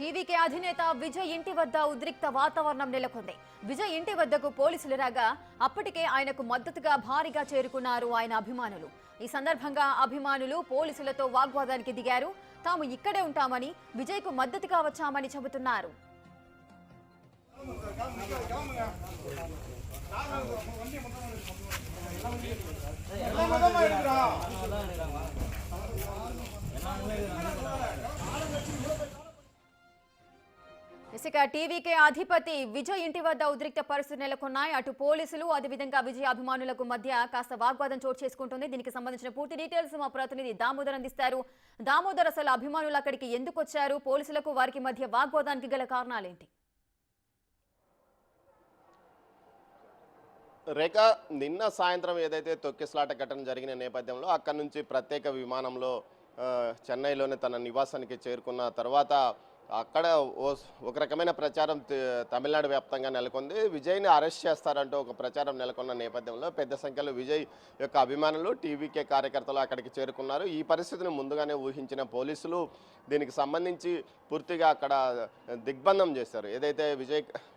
TVK అధినేత విజయ్ ఇంటి వద్ద ఉద్రిక్త వాతావరణం నెలకొంది. విజయ్ ఇంటి వద్దకు పోలీసులు రాగా అప్పటికే ఆయనకు మద్దతుగా భారీగా చేరుకున్నారు ఆయన అభిమానులు. ఈ సందర్భంగా అభిమానులు పోలీసులతో వాగ్వాదానికి దిగారు. తాము ఇక్కడే ఉంటామని, విజయ్కు మద్దతుగా వచ్చామని చెబుతున్నారు. ఇక టీవీకే అధిపతి విజయ్ ఇంటి వద్ద ఉద్రిక్త పరిస్థితులు నెలకొన్నాయి. అటు పోలీసులు, అదేవిధంగా విజయ్ అభిమానులకు మధ్య కాస్త వాగ్వాదం చోటు చేసుకుంటుంది. దీనికి సంబంధించిన పూర్తి డీటెయిల్స్ మా ప్రతినిధి దామోదర్ అందిస్తారు. దామోదర్, అసలు అభిమానులు అక్కడికి ఎందుకు వచ్చారు? పోలీసులకు వారికి మధ్య వాగ్వాదానికి గల కారణాలేంటి? రేఖ, నిన్న సాయంత్రం ఏదైతే తొక్కిసలాట ఘటన జరిగిన నేపథ్యంలో అక్కడి నుంచి ప్రత్యేక విమానంలో చెన్నైలోని తన నివాసానికి చేరుకున్న తర్వాత అక్కడ ఒక రకమైన ప్రచారం తమిళనాడు వ్యాప్తంగా నెలకొంది. విజయ్ని అరెస్ట్ చేస్తారంటూ ఒక ప్రచారం నెలకొన్న నేపథ్యంలో పెద్ద సంఖ్యలో విజయ్ యొక్క అభిమానులు, టీవీకే కార్యకర్తలు అక్కడికి చేరుకున్నారు. ఈ పరిస్థితిని ముందుగానే ఊహించిన పోలీసులు దీనికి సంబంధించి పూర్తిగా అక్కడ దిగ్బంధం చేశారు. ఏదైతే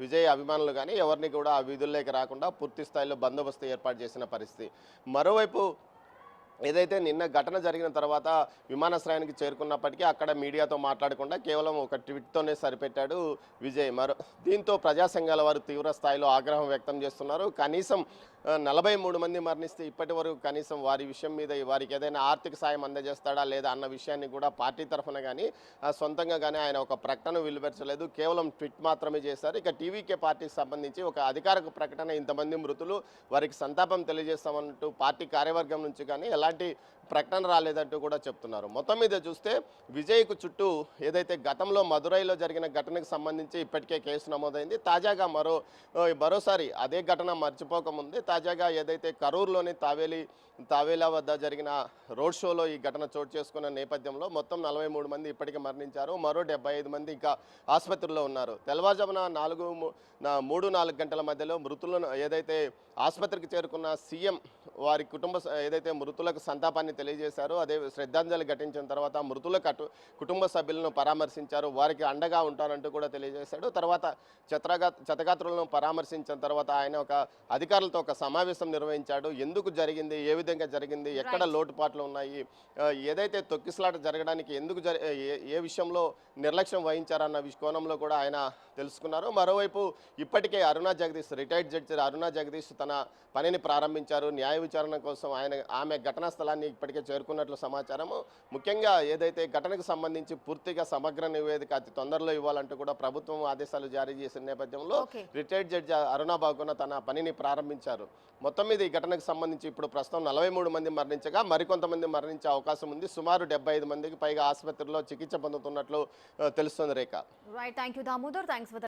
విజయ్ అభిమానులు కానీ ఎవరిని కూడా ఆ వీధుల్లోకి రాకుండా పూర్తి స్థాయిలో బందోబస్తు ఏర్పాటు చేసిన పరిస్థితి. మరోవైపు ఏదైతే నిన్న ఘటన జరిగిన తర్వాత విమానాశ్రయానికి చేరుకున్నప్పటికీ అక్కడ మీడియాతో మాట్లాడకుండా కేవలం ఒక ట్వీట్తోనే సరిపెట్టాడు విజయ్. దీంతో ప్రజా సంఘాల వారు తీవ్ర స్థాయిలో ఆగ్రహం వ్యక్తం చేస్తున్నారు. కనీసం 43 మంది మరణిస్తే ఇప్పటి వరకు కనీసం వారి విషయం మీద వారికి ఏదైనా ఆర్థిక సాయం అందజేస్తాడా లేదా అన్న విషయాన్ని కూడా పార్టీ తరఫున కానీ సొంతంగా కానీ ఆయన ఒక ప్రకటన వెలువరించలేదు. కేవలం ట్వీట్ మాత్రమే చేశారు. ఇక టీవీకే పార్టీకి సంబంధించి ఒక అధికారిక ప్రకటన, ఇంతమంది మృతులు, వారికి సంతాపం తెలియజేస్తామంటూ పార్టీ కార్యవర్గం నుంచి కానీ ఎలాంటి ప్రకటన రాలేదంటూ కూడా చెప్తున్నారు. మొత్తం మీద చూస్తే విజయ్కు చుట్టూ ఏదైతే గతంలో మదురైలో జరిగిన ఘటనకు సంబంధించి ఇప్పటికే కేసు నమోదైంది. తాజాగా మరోసారి అదే ఘటన మర్చిపోకముందే తాజాగా ఏదైతే కరూరులోని తావేలా వద్ద జరిగిన రోడ్ షోలో ఈ ఘటన చోటు చేసుకున్న నేపథ్యంలో మొత్తం 43 మంది ఇప్పటికే మరణించారు. మరో 75 మంది ఇంకా ఆసుపత్రిలో ఉన్నారు. తెల్లవారుజామున 3-4 గంటల మధ్యలో మృతులను ఏదైతే ఆసుపత్రికి చేరుకున్న సీఎం వారి ఏదైతే మృతులకు సంతాపాన్ని తెలియజేశారో, అదే శ్రద్ధాంజలి ఘటించిన తర్వాత మృతుల కుటుంబ సభ్యులను పరామర్శించారు. వారికి అండగా ఉంటారంటూ కూడా తెలియజేశాడు. తర్వాత క్షతగాత్రులను పరామర్శించిన తర్వాత ఆయన ఒక అధికారులతో ఒక సమావేశం నిర్వహించాడు. ఎందుకు జరిగింది, ఏ విధంగా జరిగింది, ఎక్కడ లోటుపాట్లు ఉన్నాయి, ఏదైతే తొక్కిసలాట జరగడానికి ఎందుకు ఏ విషయంలో నిర్లక్ష్యం వహించారన్న కోణంలో కూడా ఆయన తెలుసుకున్నారు. మరోవైపు ఇప్పటికే రిటైర్డ్ జడ్జి అరుణా జగదీష్ తన పనిని ప్రారంభించారు. న్యాయ విచారణ కోసం ఆమె ఘటనా స్థలాన్ని ఇప్పటికే చేరుకున్నట్లు సమాచారము. ముఖ్యంగా ఏదైతే ఘటనకు సంబంధించి పూర్తిగా సమగ్ర నివేదిక అతి తొందరలో ఇవ్వాలంటూ కూడా ప్రభుత్వం ఆదేశాలు జారీ చేసిన నేపథ్యంలో రిటైర్డ్ జడ్జి అరుణా బాగున తన పనిని ప్రారంభించారు. మొత్తం మీద ఈ ఘటనకు సంబంధించి ఇప్పుడు ప్రస్తుతం 43 మంది మరణించగా మరికొంతమంది మరణించే అవకాశం ఉంది. సుమారు 75 మందికి పైగా ఆసుపత్రిలో చికిత్స పొందుతున్నట్లు తెలుస్తుంది. Rekha. Right, thank you Damodar. Thanks for